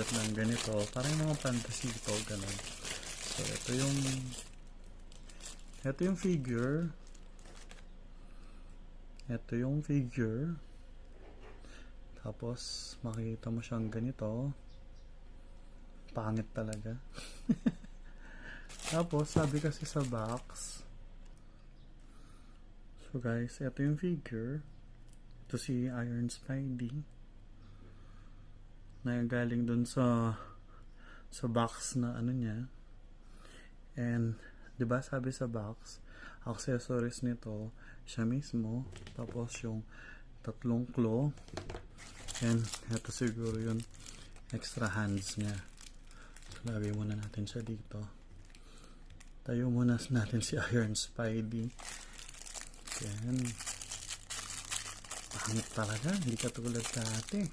sulat ng ganito. Parang mga fantasy ito, ganun. So, ito yung figure. Ito yung figure. Tapos, makikita mo siyang ganito. Pangit talaga. Tapos, sabi kasi sa box. So guys, ito yung figure. Ito si Iron Spidey. Na galing dun sa box na ano niya. And, di ba sabi sa box, accessories nito, siya mismo. Tapos yung 3 claw. And, ito siguro yung extra hands niya. So, lagay muna natin siya dito. Tayo muna natin si Iron Spidey. Yan. Pangit talaga. Hindi katulad dati.